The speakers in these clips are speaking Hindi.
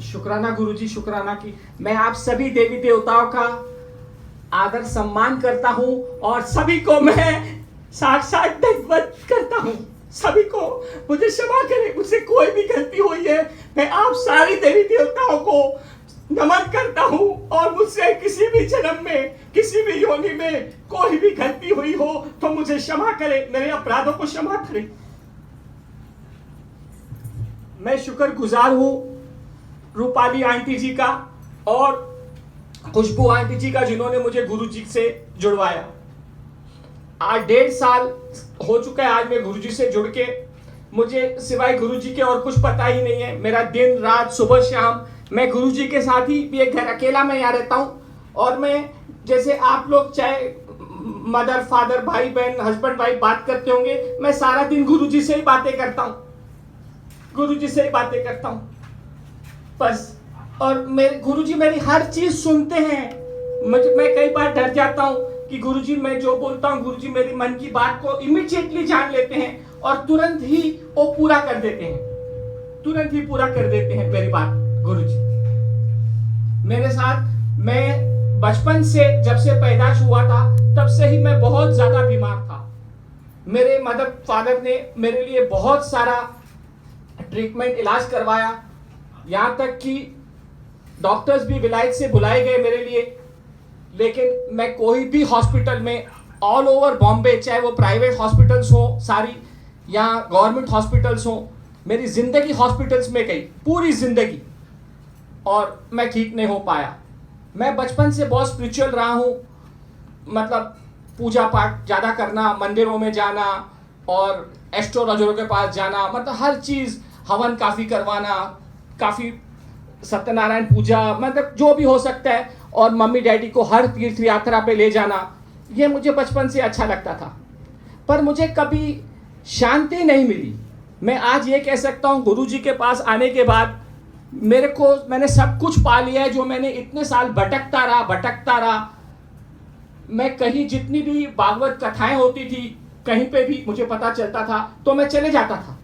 शुक्राना गुरुजी, शुक्राना की मैं आप सभी देवी देवताओं का आदर सम्मान करता हूं और सभी को मैं साक्षात दंडवत करता हूं। सभी को मुझे क्षमा करें, मुझसे कोई भी गलती हुई है मैं आप सारी देवी देवताओं को नमन करता हूं और मुझसे किसी भी जन्म में किसी भी योनि में कोई भी गलती हुई हो तो मुझे क्षमा करें, मेरे अपराधों को क्षमा करें। मैं शुक्रगुजार हूं रूपाली आंटी जी का और खुशबू आंटी जी का, जिन्होंने मुझे गुरु जी से जुड़वाया। आज 1.5 साल हो चुका है आज मैं गुरु जी से जुड़ के, मुझे सिवाय गुरु जी के और कुछ पता ही नहीं है। मेरा दिन रात सुबह शाम मैं गुरु जी के साथ ही, भी एक घर अकेला मैं यहाँ रहता हूँ और मैं जैसे आप लोग चाहे मदर फादर भाई बहन हस्बैंड वाइफ बात करते होंगे, मैं सारा दिन गुरु जी से ही बातें करता हूँ, गुरु जी से ही बातें करता हूँ बस। और मेरे गुरुजी मेरी हर चीज सुनते हैं। मैं कई बार डर जाता हूँ कि गुरुजी मैं जो बोलता हूँ गुरुजी मेरी मन की बात को इमीडिएटली जान लेते हैं और तुरंत ही वो पूरा कर देते हैं, तुरंत ही पूरा कर देते हैं मेरी बात गुरुजी। मेरे साथ मैं बचपन से जब से पैदाश हुआ था तब से ही मैं बहुत ज्यादा बीमार था। मेरे मदर फादर ने मेरे लिए बहुत सारा ट्रीटमेंट इलाज करवाया, यहाँ तक कि डॉक्टर्स भी विलायत से बुलाए गए मेरे लिए, लेकिन मैं कोई भी हॉस्पिटल में ऑल ओवर बॉम्बे, चाहे वो प्राइवेट हॉस्पिटल्स हो सारी या गवर्नमेंट हॉस्पिटल्स हो, मेरी जिंदगी हॉस्पिटल्स में गई पूरी जिंदगी और मैं ठीक नहीं हो पाया। मैं बचपन से बहुत स्पिरिचुअल रहा हूँ, मतलब पूजा पाठ ज़्यादा करना, मंदिरों में जाना और एस्ट्रोलॉजरों के पास जाना, मतलब हर चीज़ हवन काफ़ी करवाना, काफ़ी सत्यनारायण पूजा, मतलब जो भी हो सकता है, और मम्मी डैडी को हर तीर्थ यात्रा पे ले जाना, ये मुझे बचपन से अच्छा लगता था। पर मुझे कभी शांति नहीं मिली। मैं आज ये कह सकता हूँ गुरुजी के पास आने के बाद मैंने सब कुछ पा लिया है जो मैंने इतने साल भटकता रहा। मैं कहीं जितनी भी भागवत कथाएं होती थी कहीं पे भी मुझे पता चलता था तो मैं चले जाता था,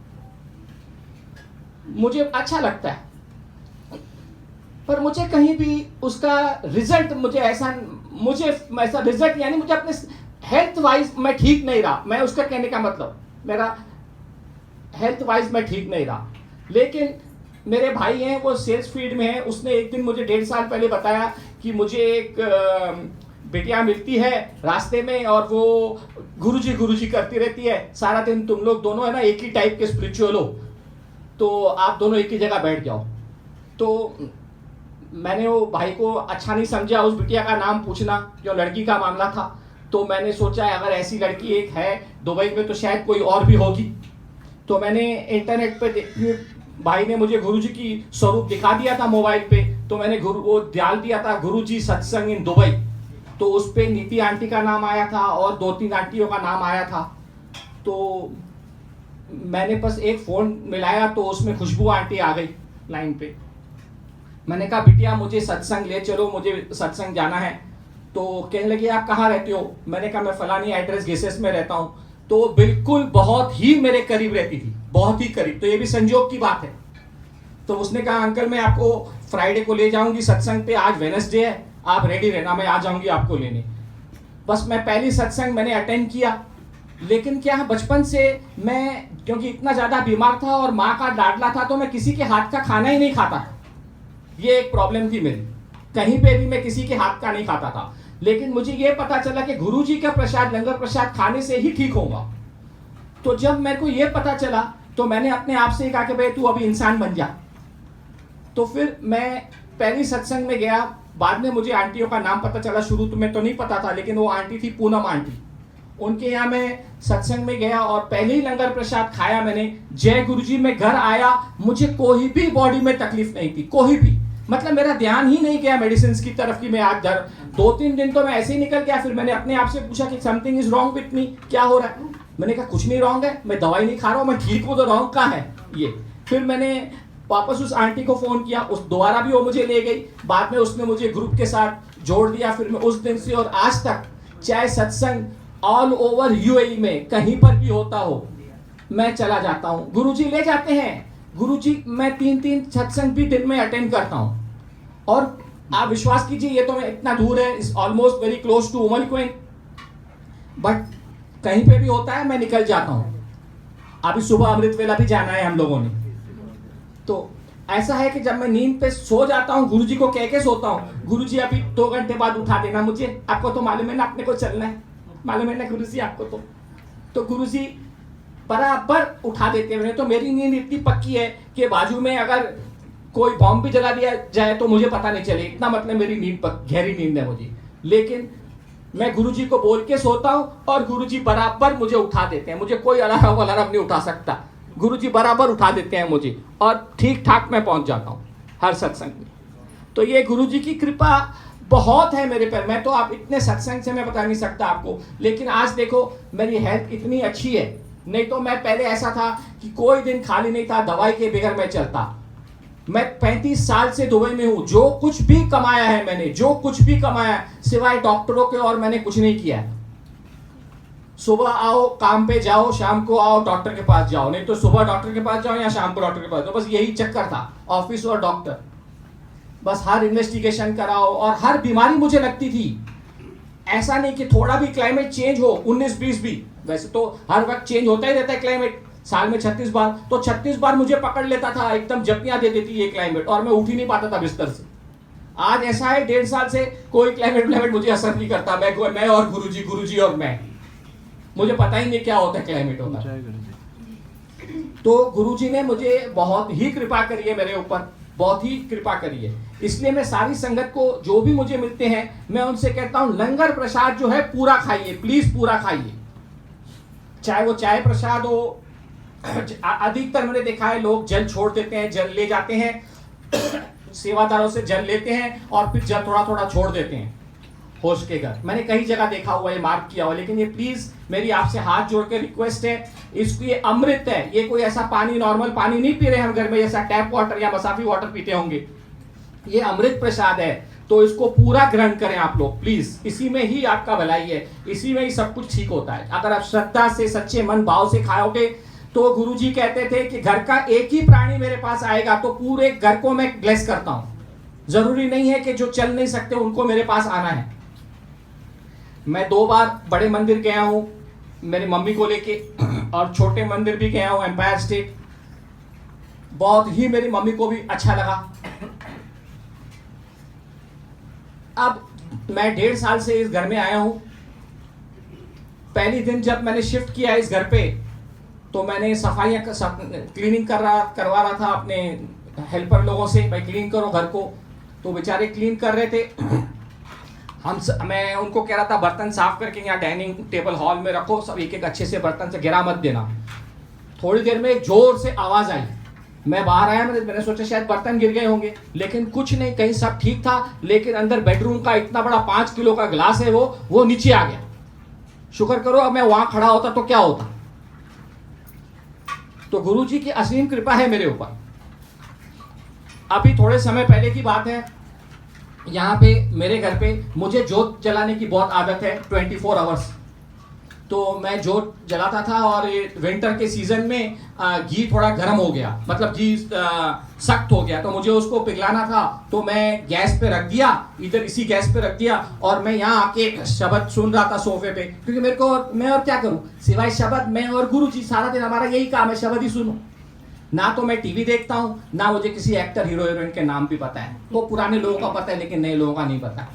मुझे अच्छा लगता है, पर मुझे कहीं भी उसका रिजल्ट मुझे ऐसा रिजल्ट, यानी मुझे अपने हेल्थ वाइज मैं ठीक नहीं रहा। मैं उसका कहने का मतलब मेरा हेल्थ वाइज मैं ठीक नहीं रहा। लेकिन मेरे भाई हैं वो सेल्स फील्ड में हैं, उसने एक दिन मुझे 1.5 साल पहले बताया कि मुझे एक बेटियां मिलती है रास्ते में और वो गुरुजी करती रहती है सारा दिन, तुम लोग दोनों है ना एक ही टाइप के स्पिरिचुअल हो तो आप दोनों एक ही जगह बैठ जाओ। तो मैंने वो भाई को अच्छा नहीं समझा उस बिटिया का नाम पूछना, जो लड़की का मामला था। तो मैंने सोचा अगर ऐसी लड़की एक है दुबई में तो शायद कोई और भी होगी। तो मैंने इंटरनेट पे भाई ने मुझे गुरुजी की स्वरूप दिखा दिया था मोबाइल पे, तो मैंने वो डाल दिया था गुरुजी सत्संग इन दुबई। तो उस पे नीति आंटी का नाम आया था और 2-3 आंटियों का नाम आया था। तो मैंने बस एक फ़ोन मिलाया तो उसमें खुशबू आंटी आ गई लाइन पे। मैंने कहा बिटिया मुझे सत्संग ले चलो, मुझे सत्संग जाना है। तो कहने लगी आप कहाँ रहते हो? मैंने कहा मैं फलानी एड्रेस गेसेस में रहता हूँ। तो बिल्कुल बहुत ही मेरे करीब रहती थी, बहुत ही करीब। तो ये भी संजोग की बात है। तो उसने कहा अंकल मैं आपको फ्राइडे को ले जाऊंगी सत्संग पे, आज वेडनेसडे है, आप रेडी रहना, मैं आ जाऊंगी आपको लेने। बस मैं पहली सत्संग मैंने अटेंड किया। लेकिन क्या बचपन से मैं क्योंकि इतना ज़्यादा बीमार था और माँ का डांटला था तो मैं किसी के हाथ का खाना ही नहीं खाता था। ये एक प्रॉब्लम थी मेरी, कहीं पे भी मैं किसी के हाथ का नहीं खाता था। लेकिन मुझे ये पता चला कि गुरुजी का प्रसाद, लंगर प्रसाद खाने से ही ठीक होगा। तो जब मेरे को ये पता चला तो मैंने अपने आप से कहा कि भाई तू अभी इंसान बन जा। तो फिर मैं पहली सत्संग में गया। बाद में मुझे आंटियों का नाम पता चला, शुरू तो मैं तो नहीं पता था, लेकिन वो आंटी थी पूनम आंटी, उनके यहाँ मैं सत्संग में गया और पहले ही लंगर प्रसाद खाया मैंने। जय गुरुजी में घर आया, मुझे कोई भी बॉडी में तकलीफ नहीं थी, कोई भी, मतलब मेरा ध्यान ही नहीं गया मेडिसिन की तरफ कि मैं आज 2-3 दिन तो मैं ऐसे ही निकल गया। फिर मैंने अपने आप से पूछा कि something is wrong with me, क्या हो रहा है? मैंने कहा कुछ नहीं रॉन्ग है, मैं दवाई नहीं खा रहा हूँ, मैं ठीक हूँ, तो रॉन्ग कहाँ है ये? फिर मैंने वापस उस आंटी को फ़ोन किया, उस दोबारा भी वो मुझे ले गई। बाद में उसने मुझे ग्रुप के साथ जोड़ दिया। फिर मैं उस दिन से और आज तक चाहे सत्संग ऑल ओवर यूएई में कहीं पर भी होता हो मैं चला जाता हूँ। गुरुजी ले जाते हैं, गुरुजी मैं 3-3 सत्संग भी दिन में अटेंड करता हूँ, और आप विश्वास कीजिए ये तो मैं इतना दूर है, is almost very close to उमल क्वेन, बट कहीं पे भी होता है मैं निकल जाता हूँ। अभी सुबह अमृत वेला भी जाना है हम लोगों ने। तो ऐसा है कि जब मैं नींद पे सो जाता हूँ, गुरुजी को कह के सोता हूँ, गुरुजी अभी 2 घंटे बाद उठा देना मुझे, आपको तो मालूम है ना अपने को चलना है, मालूम है ना गुरुजी आपको तो गुरुजी बराबर उठा देते हैं। तो मेरी नींद इतनी पक्की है कि बाजू में अगर कोई बॉम्ब भी जला दिया जाए तो मुझे पता नहीं चले, इतना मतलब मेरी नींद गहरी नींद है मुझे। लेकिन मैं गुरुजी को बोल के सोता हूँ और गुरुजी बराबर मुझे उठा देते हैं, मुझे कोई अलार्म नहीं उठा सकता, गुरुजी बराबर उठा देते हैं मुझे, और ठीक ठाक मैं पहुंच जाता हूँ हर सत्संग में। तो ये गुरुजी की कृपा बहुत है मेरे पर। मैं तो आप इतने सत्संग से मैं बता नहीं सकता आपको, लेकिन आज देखो मेरी हेल्थ इतनी अच्छी है। नहीं तो मैं पहले ऐसा था कि कोई दिन खाली नहीं था, दवाई के बगैर मैं चलता। मैं 35 साल से दुबई में हूँ, जो कुछ भी कमाया है मैंने, जो कुछ भी कमाया सिवाय डॉक्टरों के, और मैंने कुछ नहीं किया है। सुबह आओ काम पे जाओ, शाम को आओ डॉक्टर के पास जाओ, नहीं तो सुबह डॉक्टर के पास जाओ या शाम को डॉक्टर के पास, तो बस यही चक्कर था, ऑफिस और डॉक्टर। बस हर इन्वेस्टिगेशन कराओ, और हर बीमारी मुझे लगती थी। ऐसा नहीं कि थोड़ा भी क्लाइमेट चेंज हो, 19-20 भी, वैसे तो हर वक्त चेंज होता ही रहता है क्लाइमेट, साल में 36 बार, तो 36 बार मुझे पकड़ लेता था, एकदम जपियां दे देती ये क्लाइमेट, और मैं उठ ही नहीं पाता था बिस्तर से। आज ऐसा है 1.5 साल से कोई क्लाइमेट मुझे असर नहीं करता। मैं और गुरुजी और मैं, मुझे पता ही नहीं क्या होता है क्लाइमेट होता है। तो गुरुजी ने मुझे बहुत ही कृपा करी है मेरे ऊपर, बहुत ही कृपा करी है। इसलिए मैं सारी संगत को जो भी मुझे मिलते हैं मैं उनसे कहता हूं लंगर प्रसाद जो है पूरा खाइए, प्लीज पूरा खाइए, चाहे वो चाय प्रसाद हो। अधिकतर मैंने देखा है लोग जल छोड़ देते हैं, जल ले जाते हैं सेवादारों से जल लेते हैं और फिर जल थोड़ा थोड़ा छोड़ देते हैं होश के घर। मैंने कई जगह देखा हुआ है, मार्क किया हुआ, लेकिन ये प्लीज मेरी आपसे हाथ जोड़ के रिक्वेस्ट है, इसको ये अमृत है, ये कोई ऐसा पानी नॉर्मल पानी नहीं पी रहे हम घर में जैसा टैप वाटर या मसाफी वाटर पीते होंगे, ये अमृत प्रसाद है। तो इसको पूरा ग्रहण करें आप लोग प्लीज, इसी में ही आपका भलाई है, इसी में ही सब कुछ ठीक होता है। अगर आप श्रद्धा से सच्चे मन भाव से खाओगे तो गुरुजी कहते थे कि घर का एक ही प्राणी मेरे पास आएगा तो पूरे घर को मैं ब्लेस करता हूं। जरूरी नहीं है कि जो चल नहीं सकते उनको मेरे पास आना है। मैं 2 बार बड़े मंदिर गया हूं मेरी मम्मी को लेके, और छोटे मंदिर भी गया हूं एम्पायर स्टेट, बहुत ही मेरी मम्मी को भी अच्छा लगा। अब मैं 1.5 साल से इस घर में आया हूं। पहली दिन जब मैंने शिफ्ट किया इस घर पे तो मैंने सफाइयाँ क्लीनिंग करवा रहा था अपने हेल्पर लोगों से, भाई क्लीन करो घर को, तो बेचारे क्लीन कर रहे थे। मैं उनको कह रहा था बर्तन साफ करके यहाँ डाइनिंग टेबल हॉल में रखो, सब एक एक अच्छे से बर्तन से गिरा मत देना। थोड़ी देर में एक जोर से आवाज आई, मैं बाहर आया, मैंने सोचा शायद बर्तन गिर गए होंगे, लेकिन कुछ नहीं, कहीं सब ठीक था। लेकिन अंदर बेडरूम का इतना बड़ा 5 किलो का ग्लास है वो नीचे आ गया। शुक्र करो अब मैं वहां खड़ा होता तो क्या होता। तो गुरुजी की असीम कृपा है मेरे ऊपर। अभी थोड़े समय पहले की बात है, यहाँ पे मेरे घर पे मुझे जोत जलाने की बहुत आदत है 24 आवर्स। तो मैं जोत जलाता था और विंटर के सीजन में घी थोड़ा गर्म हो गया, मतलब घी सख्त हो गया, तो मुझे उसको पिघलाना था। तो मैं गैस पे रख दिया, इधर इसी गैस पे रख दिया, और मैं यहाँ आके शब्द सुन रहा था सोफे पे, क्योंकि मेरे को मैं और क्या करूँ सिवाय शब्द, मैं और गुरुजी सारा दिन हमारा यही काम है, शब्द ही सुनूं। ना तो मैं टीवी देखता हूँ, ना मुझे किसी एक्टर हीरो हीरोइन के नाम भी पता है। वो पुराने लोगों का पता है लेकिन नए लोगों का नहीं पता।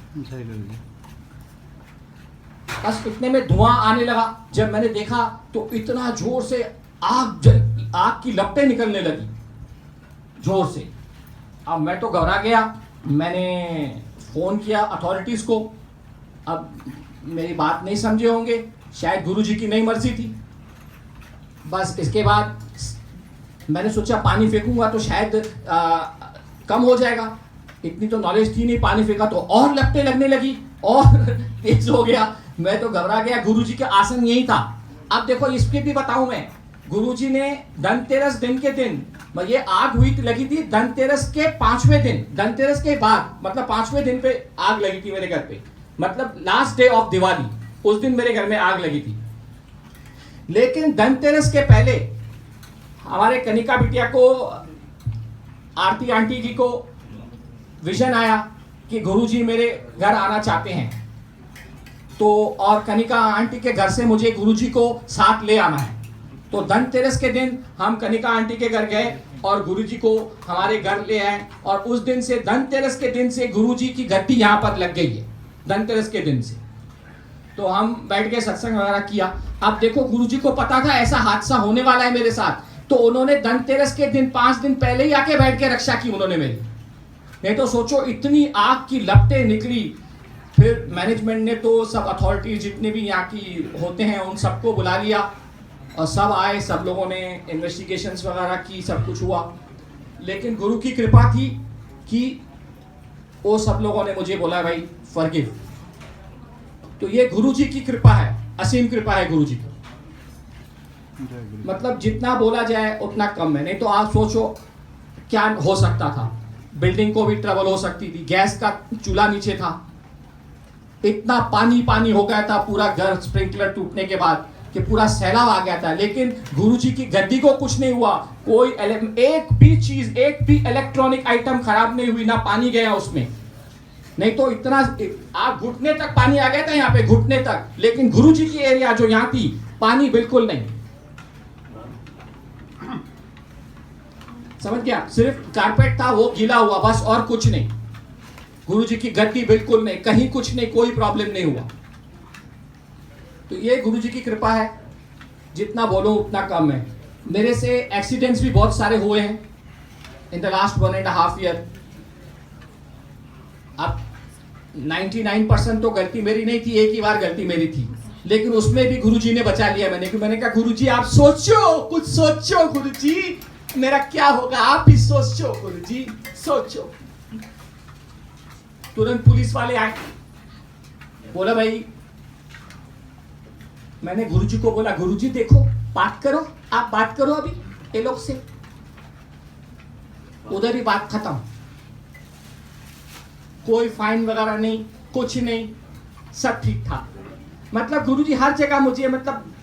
बस इतने में धुआं आने लगा। जब मैंने देखा तो इतना जोर से आग की लपटें निकलने लगी जोर से। अब मैं तो घबरा गया, मैंने फोन किया अथॉरिटीज को। अब मेरी बात नहीं समझे होंगे, शायद गुरुजी की नहीं मर्जी थी। बस इसके बाद मैंने सोचा पानी फेंकूंगा तो शायद कम हो जाएगा, इतनी तो नॉलेज थी नहीं। पानी फेंका तो और लपटें लगने लगी और तेज हो गया। मैं तो घबरा गया। गुरुजी का आसन यही था। अब देखो इसके भी बताऊं मैं, गुरुजी ने धनतेरस दिन के दिन, ये आग हुई लगी थी धनतेरस के 5वें दिन, धनतेरस के बाद मतलब 5वें दिन पे आग लगी थी मेरे घर पे, मतलब लास्ट डे ऑफ दिवाली, उस दिन मेरे घर में आग लगी थी। लेकिन धनतेरस के पहले हमारे कनिका बिटिया को आरती आंटी जी को विजन आया कि गुरुजी मेरे घर आना चाहते हैं, तो और कनिका आंटी के घर से मुझे गुरुजी को साथ ले आना है। तो धनतेरस के दिन हम कनिका आंटी के घर गए और गुरुजी को हमारे घर ले आए, और उस दिन से धनतेरस के दिन से गुरुजी की गद्दी यहाँ पर लग गई है। धनतेरस के दिन से तो हम बैठ के सत्संग वगैरह किया। अब देखो गुरुजी को पता था ऐसा हादसा होने वाला है मेरे साथ, तो उन्होंने धनतेरस के दिन 5 दिन पहले ही आके बैठ के रक्षा की उन्होंने मेरी। नहीं तो सोचो इतनी आग की लपटें निकली। फिर मैनेजमेंट ने तो सब अथॉरिटी जितने भी यहाँ की होते हैं उन सबको बुला लिया और सब आए, सब लोगों ने इन्वेस्टिगेशंस वगैरह की, सब कुछ हुआ। लेकिन गुरु की कृपा थी कि वो सब लोगों ने मुझे बोला भाई फॉरगिव। तो ये गुरु जी की कृपा है, असीम कृपा है गुरु जी की। मतलब जितना बोला जाए उतना कम है। नहीं तो आप सोचो क्या हो सकता था, बिल्डिंग को भी ट्रबल हो सकती थी, गैस का चूल्हा नीचे था, इतना पानी पानी हो गया था पूरा घर स्प्रिंकलर टूटने के बाद कि पूरा सैलाब आ गया था। लेकिन गुरुजी की गद्दी को कुछ नहीं हुआ, कोई एक भी चीज, एक भी इलेक्ट्रॉनिक आइटम खराब नहीं हुई, ना पानी गया उसमें। नहीं तो इतना आप घुटने तक पानी आ गया था यहाँ पे, घुटने तक। लेकिन गुरुजी की एरिया जो यहाँ थी पानी बिल्कुल नहीं। समझ गया? सिर्फ कारपेट था वो गीला हुआ बस, और कुछ नहीं। गुरुजी की गद्दी बिल्कुल नहीं, कहीं कुछ नहीं, कोई प्रॉब्लम नहीं हुआ। तो ये गुरुजी की कृपा है, जितना बोलो उतना कम है। मेरे से एक्सीडेंट्स भी बहुत सारे हुए हैं इन द लास्ट 1.5 ईयर। अब 99% तो गलती मेरी नहीं थी, एक ही बार गलती मेरी थी, लेकिन उसमें भी गुरुजी ने बचा लिया। मैंने कहा गुरुजी आप सोचो, कुछ सोचो गुरुजी, मेरा क्या होगा, आप ही सोचो गुरुजी, सोचो। तुरंत पुलिस वाले आए, बोला भाई, मैंने गुरुजी को बोला गुरुजी देखो बात करो, आप बात करो अभी ये लोग से। उधर ही बात खत्म, कोई फाइन वगैरह नहीं, कुछ नहीं, सब ठीक था। मतलब गुरुजी हर जगह मुझे मतलब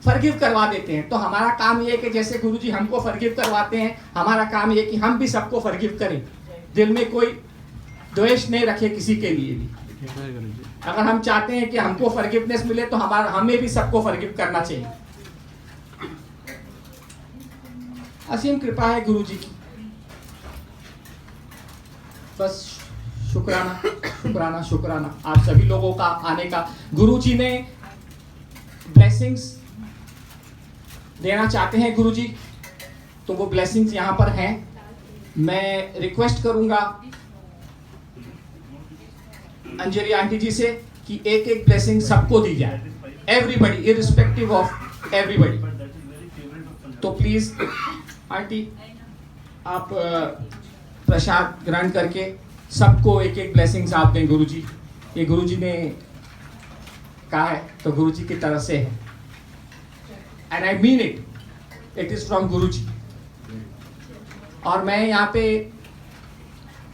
फॉरगिव करवा देते हैं। तो हमारा काम ये है कि जैसे गुरुजी हमको फॉरगिव करवाते हैं, हमारा काम ये कि हम भी सबको फॉरगिव करें, दिल में कोई द्वेष नहीं रखे किसी के लिए भी। अगर हम चाहते हैं कि हमको फॉरगिवनेस मिले तो हमें भी सबको फॉरगिव करना चाहिए। असीम कृपा है गुरुजी की, बस शुक्राना शुक्राना शुक्राना आप सभी लोगों का आने का। गुरुजी ने ब्लेसिंग्स देना चाहते हैं गुरुजी, तो वो ब्लेसिंग्स यहाँ पर हैं। मैं रिक्वेस्ट करूंगा अंजलि आंटी जी से कि एक एक ब्लेसिंग सबको दी जाए, एवरीबडी, इररिस्पेक्टिव ऑफ एवरीबडी। तो प्लीज आंटी आप प्रसाद ग्रहण करके सबको एक एक ब्लेसिंग्स आप दें गुरुजी। ये गुरुजी ने कहा है तो गुरुजी की तरफ से है, and I mean it, it is from Guruji. और मैं यहाँ पे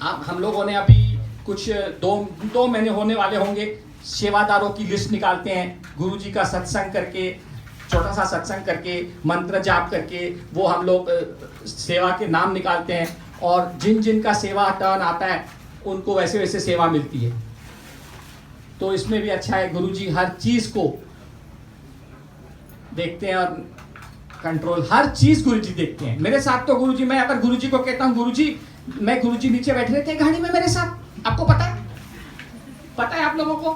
हम लोगों ने अभी कुछ दो महीने होने वाले होंगे, सेवादारों की लिस्ट निकालते हैं गुरुजी का सत्संग करके, छोटा सा सत्संग करके, मंत्र जाप करके, वो हम लोग सेवा के नाम निकालते हैं, और जिन जिन का सेवा टर्न आता है उनको वैसे वैसे सेवा मिलती है। तो इसमें भी अच्छा है, गुरुजी हर चीज को देखते हैं और कंट्रोल, हर चीज गुरुजी देखते हैं। मेरे साथ तो गुरुजी, मैं अगर गुरुजी को कहता हूँ गुरुजी, मैं गुरुजी नीचे बैठे रहते हैं गाड़ी में मेरे साथ, आपको पता है? पता है आप लोगों को?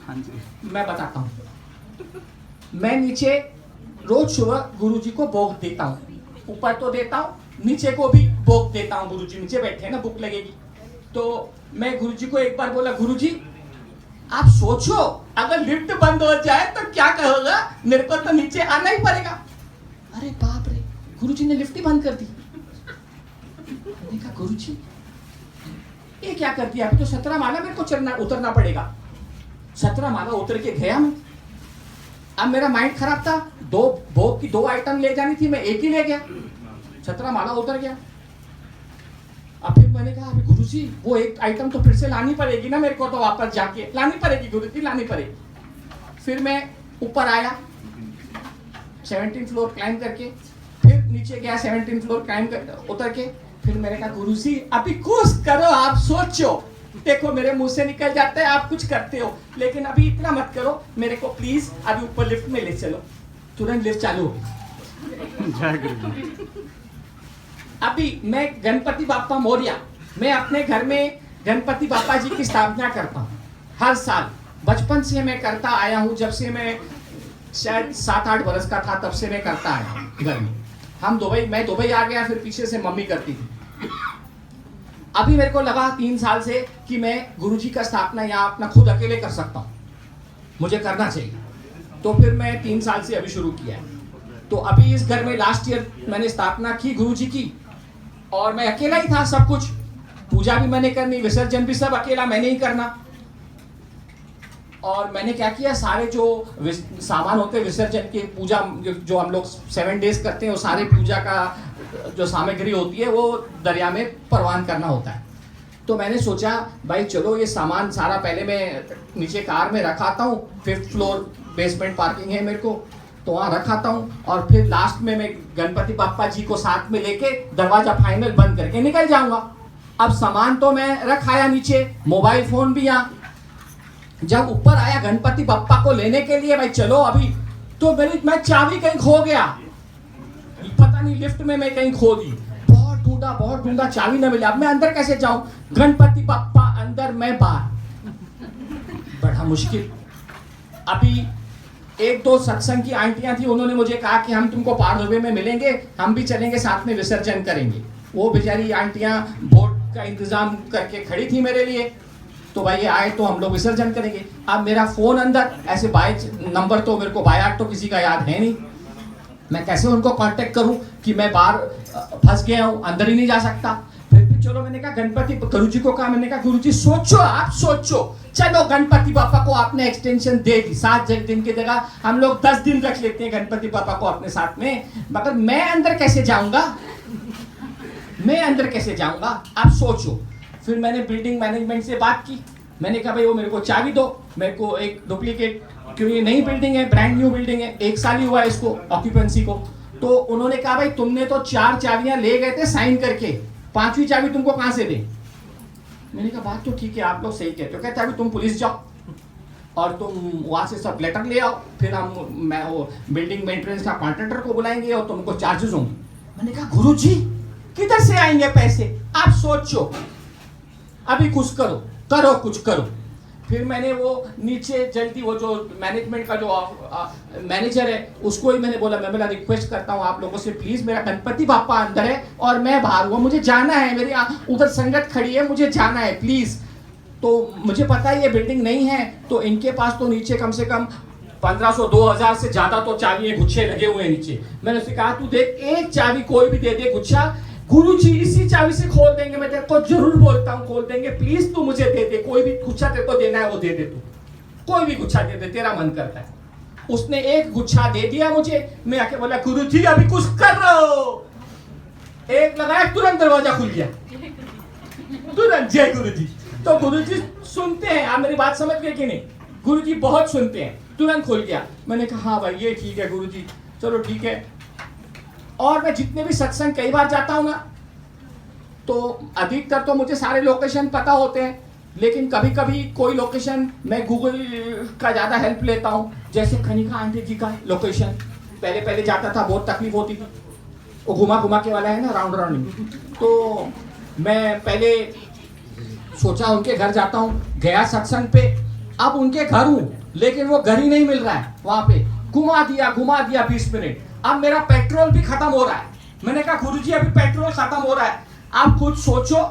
हाँ जी। मैं बताता हूँ, मैं नीचे रोज सुबह गुरुजी को भोग देता हूँ, ऊपर तो देता हूँ, नीचे को भी भोग देता हूँ। गुरुजी नीचे बैठे हैं ना, भूख लगेगी। तो मैं गुरुजी को एक बार बोला गुरुजी आप सोचो अगर लिफ्ट बंद हो जाए तो क्या कहोगा, मेरे को तो नीचे आना ही पड़ेगा। अरे बाप रे, गुरुजी ने लिफ्ट ही बंद कर दी। मैंने कहा गुरुजी ये क्या कर दिया, अभी तो 17 माला मेरे को उतरना पड़ेगा। 17 माला उतर के गया मैं। अब मेरा माइंड खराब था, दो भोग की 2 आइटम ले जानी थी, मैं एक ही ले गया, 17 माला उतर गया। अब फिर मैंने कहा अभी गुरुजी वो एक आइटम तो फिर से लानी पड़ेगी ना मेरे को, तो वापस जाके लानी पड़ेगी गुरुजी, लानी पड़ेगी। फिर मैं ऊपर आया 17 फ्लोर क्लाइम करके, फिर नीचे गया 17 फ्लोर क्लाइम कर उतर के, फिर मैंने कहा गुरुजी अभी कुछ करो, आप सोचो, देखो मेरे मुंह से निकल जाता है, आप कुछ करते हो, लेकिन अभी इतना मत करो, मेरे को प्लीज अभी ऊपर लिफ्ट में ले चलो। तुरंत लिफ्ट चालू हो गई। अभी मैं गणपति बाप्पा मोरिया, मैं अपने घर में गणपति बाप्पा जी की स्थापना करता हूँ हर साल। बचपन से मैं करता आया हूँ, जब से मैं शायद 7-8 बरस का था तब से मैं करता आया हूँ घर में। मैं दुबई आ गया, फिर पीछे से मम्मी करती थी। अभी मेरे को लगा 3 साल से कि मैं गुरुजी का स्थापना यहाँ अपना खुद अकेले कर सकता हूँ, मुझे करना चाहिए। तो फिर मैं 3 साल से अभी शुरू किया है। तो अभी इस घर में लास्ट ईयर मैंने स्थापना की गुरुजी की, और मैं अकेला ही था, सब कुछ पूजा भी मैंने करनी, विसर्जन भी सब अकेला मैंने ही करना। और मैंने क्या किया, सारे जो सामान होते हैं विसर्जन के, पूजा जो हम लोग 7 डेज करते हैं, वो सारे पूजा का जो सामग्री होती है वो दरिया में परवान करना होता है। तो मैंने सोचा भाई चलो ये सामान सारा पहले मैं नीचे कार में रखाता हूँ, 5th फ्लोर बेसमेंट पार्किंग है मेरे को, तो वहाँ रखाता हूँ, और फिर लास्ट में मैं गणपति बाप्पा जी को साथ में लेके दरवाजा फाइनल बंद करके निकल जाऊंगा। अब सामान तो मैं रख आया नीचे, मोबाइल फोन भी यहाँ। जब ऊपर आया गणपति बाप्पा को लेने के लिए, भाई चलो अभी, तो मैं चाबी कहीं खो गया, पता नहीं लिफ्ट में मैं कहीं खो दी, बहुत ढूंढा, चाबी न मिला। अब मैं अंदर कैसे जाऊं, गणपति बाप्पा अंदर, मैं बाहर, बड़ा मुश्किल। अभी 1-2 सत्संग की आंटियां थी, उन्होंने मुझे कहा कि हम तुमको पार्लवे में मिलेंगे, हम भी चलेंगे, साथ में विसर्जन करेंगे। वो बेचारी आंटियां बोट का इंतजाम करके खड़ी थी मेरे लिए, तो भाई ये आए तो हम लोग विसर्जन करेंगे। अब मेरा फोन अंदर, ऐसे बाय नंबर तो मेरे को बाय हार्ट तो किसी का याद है नहीं, मैं कैसे उनको कांटेक्ट करूं कि मैं बाहर फंस गया हूं, अंदर ही नहीं जा सकता। फिर भी चलो, मैंने कहा गणपति गुरुजी को कहा, मैंने कहा गुरुजी सोचो, आप सोचो, चलो गणपति बापा को आपने एक्सटेंशन दे दी, 7 दिन की जगह हम लोग 10 दिन रख लेते हैं गणपति बापा को अपने साथ में, मगर मैं अंदर कैसे जाऊंगा, आप सोचो। फिर मैंने बिल्डिंग मैनेजमेंट से बात की, मैंने कहा भाई वो मेरे को चाबी दो, मेरे को एक डुप्लीकेट, क्योंकि ये नई बिल्डिंग है, ब्रांड न्यू बिल्डिंग है, 1 साल ही हुआ है इसको ऑक्यूपेंसी को। तो उन्होंने कहा भाई तुमने तो 4 चाबियां ले गए थे साइन करके, 5वीं चाबी तुमको कहां से दे। मैंने कहा बात तो ठीक है, आप लोग सही कहते हो। कहते अभी तुम पुलिस जाओ और तुम वहां से सब लेटर ले आओ, फिर मैं वो बिल्डिंग मेंटेनेंस का कॉन्ट्रैक्टर को बुलाएंगे और तुमको चार्जेस होंगे। मैंने कहा गुरुजी किधर से आएंगे पैसे, आप सोचो, अभी कुछ कुछ करो। फिर मैंने वो नीचे जल्दी, वो जो मैनेजमेंट का जो मैनेजर है उसको ही मैंने बोला रिक्वेस्ट करता हूँ आप लोगों से, प्लीज मेरा गणपति बाप्पा अंदर है और मैं बाहर हुआ, मुझे जाना है, मेरी उधर संगत खड़ी है, मुझे जाना है प्लीज। तो मुझे पता है ये बिल्डिंग नहीं है, तो इनके पास तो नीचे कम से कम 1500-2000 से ज्यादा तो चाबी गुच्छे लगे हुए हैं नीचे। मैंने उससे कहा तू देख, एक चाबी कोई भी दे दे गुच्छा, गुरुजी इसी चाबी से खोल देंगे, मैं तेरे को जरूर बोलता हूँ खोल देंगे, प्लीज तू मुझे दे दे, कोई भी गुच्छा तेरे को देना है वो दे दे, तू कोई भी गुच्छा दे दे, तेरा मन करता है। उसने एक गुच्छा दे दिया मुझे, मैं आके बोला गुरुजी अभी कुछ कर रहा हो, एक लगाया तुरंत दरवाजा खुल गया, तुरंत जय गुरुजी। तो गुरुजी सुनते हैं, आप मेरी बात समझ गए कि नहीं, गुरुजी बहुत सुनते हैं, तुरंत खुल गया। मैंने कहा हाँ भाई ये ठीक है गुरुजी, चलो ठीक है। और मैं जितने भी सत्संग कई बार जाता हूँ ना, तो अधिकतर तो मुझे सारे लोकेशन पता होते हैं, लेकिन कभी कभी कोई लोकेशन मैं गूगल का ज़्यादा हेल्प लेता हूँ। जैसे खनिका आंटी जी का लोकेशन पहले जाता था, बहुत तकलीफ होती थी, वो घुमा के वाला है ना, राउंड। तो मैं पहले सोचा उनके घर जाता हूँ, गया सत्संग पे, अब उनके घर हूँ लेकिन वो घर ही नहीं मिल रहा है, वहाँ पे घुमा दिया 20 मिनट, अब मेरा पेट्रोल भी खत्म हो रहा है। मैंने कहा गुरुजी अभी पेट्रोल खत्म हो रहा है, आप खुद सोचो,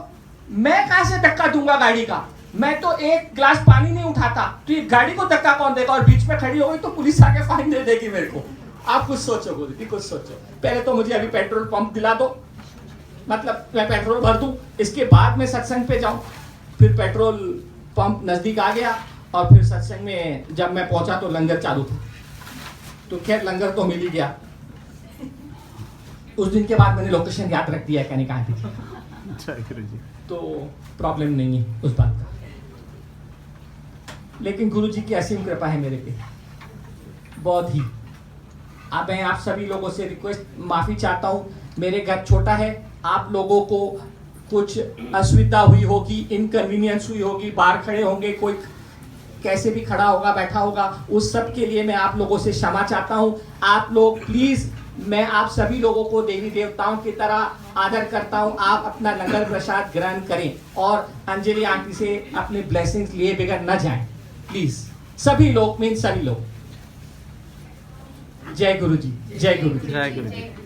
मैं कहां से धक्का दूंगा गाड़ी का, मैं तो एक गिलास पानी नहीं उठाता, तो ये गाड़ी को धक्का कौन देगा, और बीच में खड़ी हो गई तो पुलिस आके फाइन दे देगी मेरे को। आप कुछ सोचो गुरुजी, कुछ सोचो, पहले तो मुझे अभी पेट्रोल पंप दिला दो, मतलब मैं पेट्रोल भर दूं, इसके बाद मैं सत्संग पे जाऊं। फिर पेट्रोल पंप नजदीक आ गया, और फिर सत्संग में जब मैं पहुंचा तो लंगर चालू था, तो खैर लंगर तो मिल ही गया। उस दिन के बाद मैंने लोकेशन याद रख दिया, कहने कहा थी, तो प्रॉब्लम नहीं है उस बात का। लेकिन गुरुजी की असीम कृपा है मेरे पे, बहुत ही। अब मैं आप सभी लोगों से रिक्वेस्ट, माफी चाहता हूँ, मेरे घर छोटा है, आप लोगों को कुछ असुविधा हुई होगी, इनकन्वीनियंस हुई होगी, बाहर खड़े होंगे, कोई कैसे भी खड़ा होगा, बैठा होगा, उस सब के लिए मैं आप लोगों से क्षमा चाहता हूं। आप लोग प्लीज, मैं आप सभी लोगों को देवी देवताओं की तरह आदर करता हूं। आप अपना लंगर प्रसाद ग्रहण करें और अंजलि आंटी से अपने ब्लेसिंग्स लिए बगैर न जाएं, प्लीज। सभी लोग, मीन सभी लोग। जय गुरु जी, जय गुरु जी। जय गुरु जी।